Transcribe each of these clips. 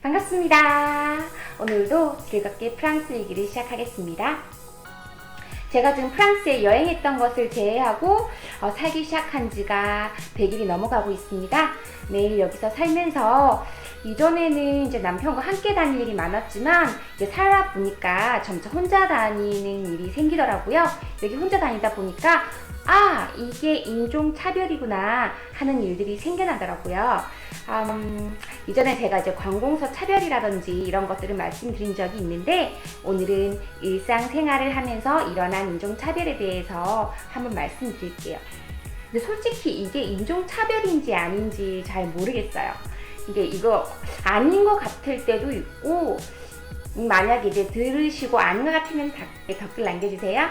반갑습니다. 오늘도 즐겁게 프랑스 얘기를 시작하겠습니다. 제가 지금 프랑스에 여행했던 것을 제외하고 살기 시작한 지가 100일이 넘어가고 있습니다. 매일 여기서 살면서 이전에는 이제 남편과 함께 다닐 일이 많았지만 이제 살다 보니까 점차 혼자 다니는 일이 생기더라고요. 여기 혼자 다니다 보니까 이게 인종차별이구나 하는 일들이 생겨나더라고요. 이전에 제가 이제 관공서 차별이라든지 이런 것들을 말씀드린 적이 있는데 오늘은 일상생활을 하면서 일어난 인종차별에 대해서 한번 말씀드릴게요. 근데 솔직히 이게 인종차별인지 아닌지 잘 모르겠어요. 이거 아닌 것 같을 때도 있고, 만약에 이제 들으시고 아닌 것 같으면 댓글 남겨주세요.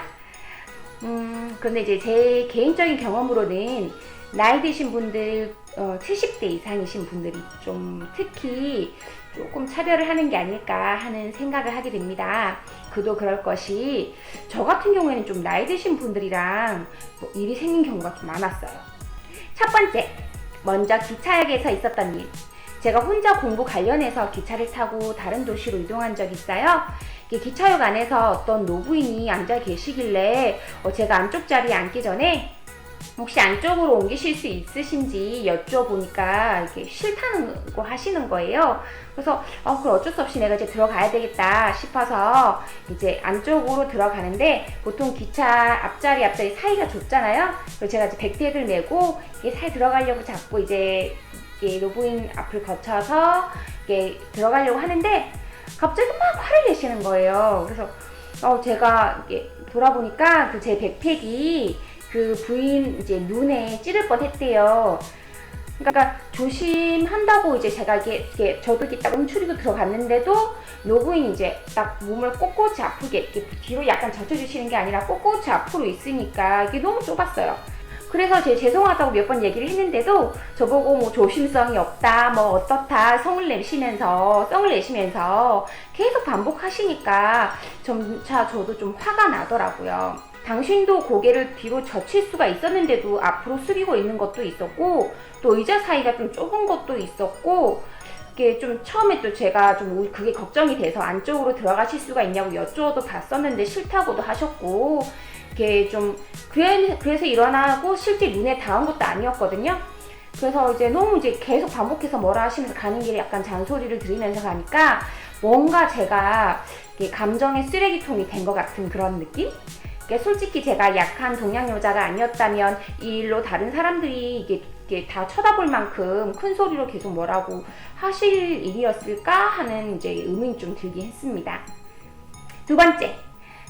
그런데 이제 제 개인적인 경험으로는 나이 드신 분들, 70대 이상이신 분들이 좀 특히 조금 차별을 하는 게 아닐까 하는 생각을 하게 됩니다. 그도 그럴 것이 저 같은 경우에는 좀 나이 드신 분들이랑 일이 생긴 경우가 좀 많았어요. 첫 번째, 먼저 기차역에서 있었던 일. 제가 혼자 공부 관련해서 기차를 타고 다른 도시로 이동한 적이 있어요. 기차역 안에서 어떤 노부인이 앉아 계시길래 제가 안쪽 자리에 앉기 전에 혹시 안쪽으로 옮기실 수 있으신지 여쭤보니까 이렇게 싫다는 거 하시는 거예요. 그래서 그럼 어쩔 수 없이 내가 이제 들어가야 되겠다 싶어서 이제 안쪽으로 들어가는데, 보통 기차 앞자리 사이가 좁잖아요. 그래서 제가 이제 백팩을 메고 이게 사이 들어가려고 자꾸 이제 노부인 앞을 거쳐서 이게 들어가려고 하는데 갑자기 막 화를 내시는 거예요. 그래서 제가 이게 돌아보니까 그 제 백팩이 그 부인 이제 눈에 찌를 뻔했대요. 그러니까 조심한다고 이제 제가 저도 이렇게 딱 움츠리고 들어갔는데도 노부인이 이제 딱 몸을 꼿꼿이 아프게 이렇게 뒤로 약간 젖혀주시는 게 아니라 꼿꼿이 앞으로 있으니까 이게 너무 좁았어요. 그래서 죄송하다고 몇 번 얘기를 했는데도 저보고 뭐 조심성이 없다, 뭐 어떻다, 성을 내시면서 계속 반복하시니까 점차 저도 좀 화가 나더라고요. 당신도 고개를 뒤로 젖힐 수가 있었는데도 앞으로 숙이고 있는 것도 있었고, 또 의자 사이가 좀 좁은 것도 있었고, 이게 좀 처음에 또 제가 좀 그게 걱정이 돼서 안쪽으로 들어가실 수가 있냐고 여쭈어도 봤었는데 싫다고도 하셨고, 이게 좀 그래서 일어나고 실제 눈에 닿은 것도 아니었거든요. 그래서 이제 너무 이제 계속 반복해서 뭐라 하시면서 가는 길에 약간 잔소리를 들으면서 가니까 뭔가 제가 감정의 쓰레기통이 된 것 같은 그런 느낌? 솔직히 제가 약한 동양 여자가 아니었다면 이 일로 다른 사람들이 이게 다 쳐다볼 만큼 큰 소리로 계속 뭐라고 하실 일이었을까 하는 이제 의문이 좀 들긴 했습니다. 두 번째,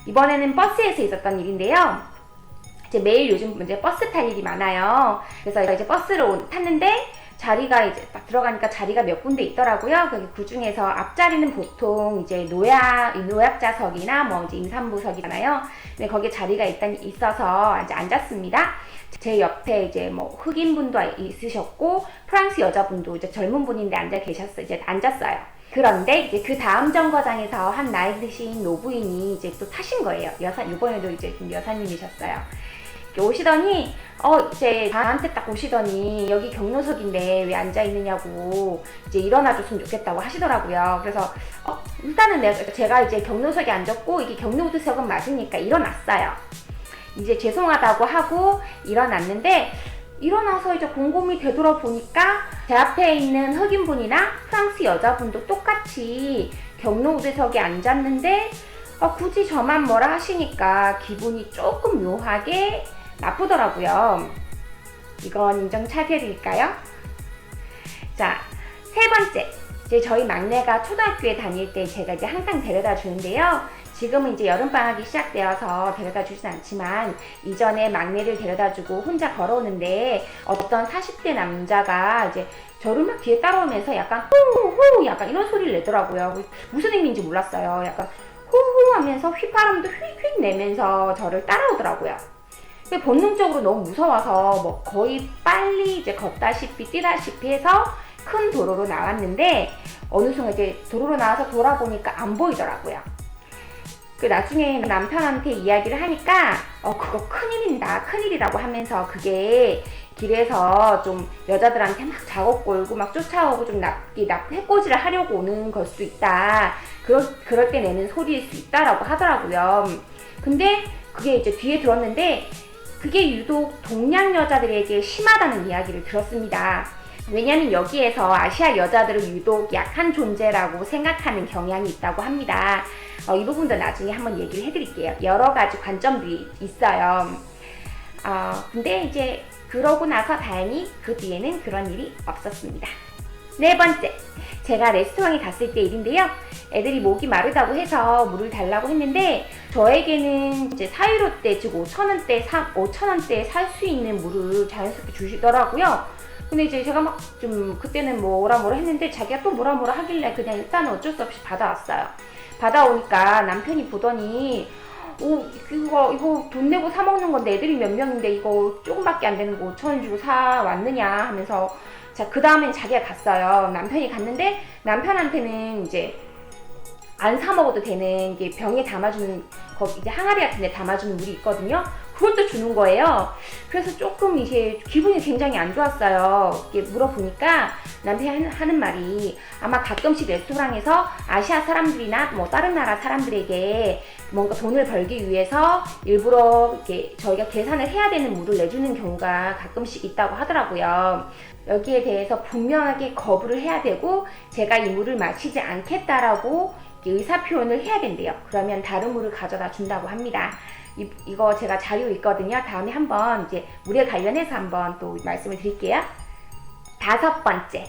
이번에는 버스에서 있었던 일인데요. 이제 매일 요즘 이제 버스 탈 일이 많아요. 그래서 이제 버스를 탔는데 자리가 이제 딱 들어가니까 자리가 몇 군데 있더라고요. 그 중에서 앞자리는 보통 이제 노약자석이나 뭐 이제 임산부석이잖아요. 근데 거기에 자리가 일단 있어서 이제 앉았습니다. 제 옆에 이제 뭐 흑인분도 있으셨고 프랑스 여자분도 이제 젊은 분인데 앉았어요. 그런데 이제 그 다음 정거장에서 한 나이 드신 노부인이 이제 또 타신 거예요. 이번에도 이제 여사님이셨어요. 오시더니 이제 저한테 딱 오시더니 여기 경로석인데 왜 앉아있느냐고 이제 일어나줬으면 좋겠다고 하시더라고요. 그래서 일단은 제가 이제 경로석에 앉았고 이게 경로석은 맞으니까 일어났어요. 이제 죄송하다고 하고 일어났는데, 일어나서 이제 곰곰이 되돌아보니까 제 앞에 있는 흑인분이나 프랑스 여자분도 똑같이 경로우대석에 앉았는데 굳이 저만 뭐라 하시니까 기분이 조금 묘하게 나쁘더라고요. 이건 인종차별일까요? 자, 세 번째. 이제 저희 막내가 초등학교에 다닐 때 제가 이제 항상 데려다 주는데요. 지금은 이제 여름방학이 시작되어서 데려다 주진 않지만 이전에 막내를 데려다 주고 혼자 걸어오는데 어떤 40대 남자가 이제 저를 막 뒤에 따라오면서 약간 호호 약간 이런 소리를 내더라고요. 무슨 의미인지 몰랐어요. 약간 호호 하면서 휘바람도 휙휙 내면서 저를 따라오더라고요. 본능적으로 너무 무서워서 뭐 거의 빨리 이제 걷다시피 뛰다시피 해서 큰 도로로 나왔는데 어느 순간 이제 도로로 나와서 돌아보니까 안 보이더라고요. 나중에 남편한테 이야기를 하니까 그거 큰일이라고 하면서 그게 길에서 좀 여자들한테 막 작업 걸고 막 쫓아오고 좀 해코지를 하려고 오는 걸 수도 있다. 그럴 때 내는 소리일 수 있다라고 하더라고요. 근데 그게 이제 뒤에 들었는데 그게 유독 동양 여자들에게 심하다는 이야기를 들었습니다. 왜냐하면 여기에서 아시아 여자들은 유독 약한 존재라고 생각하는 경향이 있다고 합니다. 이 부분도 나중에 한번 얘기를 해드릴게요. 여러 가지 관점들이 있어요. 근데 이제 그러고 나서 다행히 그 뒤에는 그런 일이 없었습니다. 네 번째, 제가 레스토랑에 갔을 때 일인데요. 애들이 목이 마르다고 해서 물을 달라고 했는데 저에게는 이제 4유로대, 즉 5,000원대에 살 수 있는 물을 자연스럽게 주시더라고요. 근데 이제 제가 막 좀 그때는 뭐라 했는데 자기가 또 뭐라 하길래 그냥 일단 어쩔 수 없이 받아왔어요. 받아오니까 남편이 보더니 이거 돈 내고 사 먹는 건데 애들이 몇 명인데 이거 조금밖에 안 되는 거 5,000원 주고 사 왔느냐 하면서 자, 그 다음엔 자기가 갔어요. 남편이 갔는데 남편한테는 이제 안 사 먹어도 되는 게 병에 담아주는 이제 항아리 같은 데 담아주는 물이 있거든요. 그걸 또 주는 거예요. 그래서 조금 이제 기분이 굉장히 안 좋았어요. 이렇게 물어보니까 남편이 하는 말이 아마 가끔씩 레스토랑에서 아시아 사람들이나 뭐 다른 나라 사람들에게 뭔가 돈을 벌기 위해서 일부러 이렇게 저희가 계산을 해야 되는 물을 내주는 경우가 가끔씩 있다고 하더라고요. 여기에 대해서 분명하게 거부를 해야 되고 제가 이 물을 마시지 않겠다라고 의사 표현을 해야 된대요. 그러면 다른 물을 가져다 준다고 합니다. 이거 제가 자료 있거든요. 다음에 한번 이제 물에 관련해서 한번 또 말씀을 드릴게요. 다섯 번째,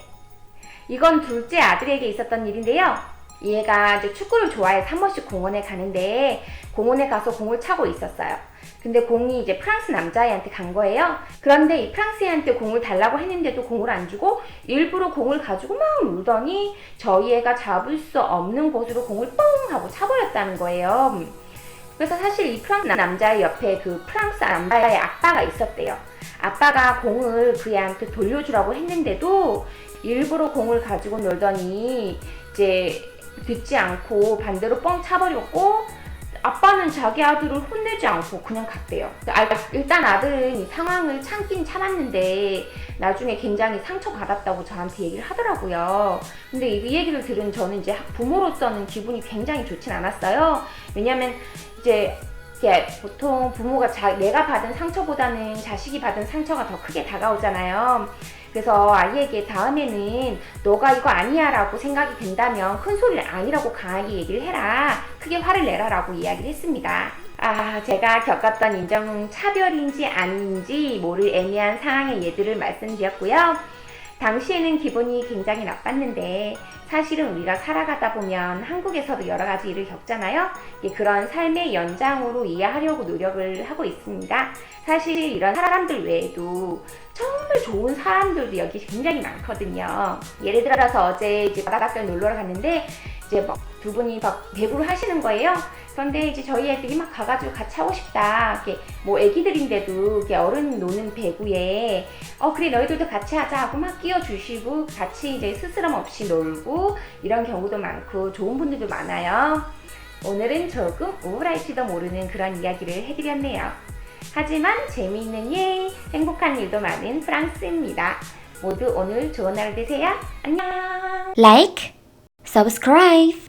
이건 둘째 아들에게 있었던 일인데요. 얘가 이제 축구를 좋아해서 한 번씩 공원에 가는데 공원에 가서 공을 차고 있었어요. 근데 공이 이제 프랑스 남자애한테 간 거예요. 그런데 이 프랑스 애한테 공을 달라고 했는데도 공을 안 주고 일부러 공을 가지고 막 놀더니 저희 애가 잡을 수 없는 곳으로 공을 뻥 하고 차버렸다는 거예요. 그래서 사실 이 프랑스 남자의 옆에 그 프랑스 남자의 아빠가 있었대요. 아빠가 공을 그 애한테 돌려주라고 했는데도 일부러 공을 가지고 놀더니 이제 듣지 않고 반대로 뻥 차버렸고 아빠는 자기 아들을 혼내지 않고 그냥 갔대요. 일단 아들은 이 상황을 참긴 참았는데 나중에 굉장히 상처받았다고 저한테 얘기를 하더라고요. 근데 이 얘기를 들은 저는 이제 부모로서는 기분이 굉장히 좋진 않았어요. 왜냐면 이제 보통 부모가 내가 받은 상처보다는 자식이 받은 상처가 더 크게 다가오잖아요. 그래서 아이에게 다음에는 너가 이거 아니야 라고 생각이 된다면 큰 소리를 아니라고 강하게 얘기를 해라, 크게 화를 내라 라고 이야기를 했습니다. 제가 겪었던 인종차별인지 아닌지 모를 애매한 상황의 예들을 말씀드렸고요. 당시에는 기분이 굉장히 나빴는데 사실은 우리가 살아가다 보면 한국에서도 여러 가지 일을 겪잖아요. 그런 삶의 연장으로 이해하려고 노력을 하고 있습니다. 사실 이런 사람들 외에도 정말 좋은 사람들도 여기 굉장히 많거든요. 예를 들어서 어제 이제 바닷가에 놀러 갔는데 이제 막 두 분이 막 배구를 하시는 거예요. 그런데 이제 저희 애들이 막 가가지고 같이 하고 싶다. 이렇게 뭐 애기들인데도 이렇게 어른 노는 배구에 그래 너희들도 같이 하자 하고 막 끼워주시고 같이 이제 스스럼 없이 놀고 이런 경우도 많고 좋은 분들도 많아요. 오늘은 조금 우울할지도 모르는 그런 이야기를 해드렸네요. 하지만 재미있는 일, 행복한 일도 많은 프랑스입니다. 모두 오늘 좋은 하루 되세요. 안녕. Like, subscribe.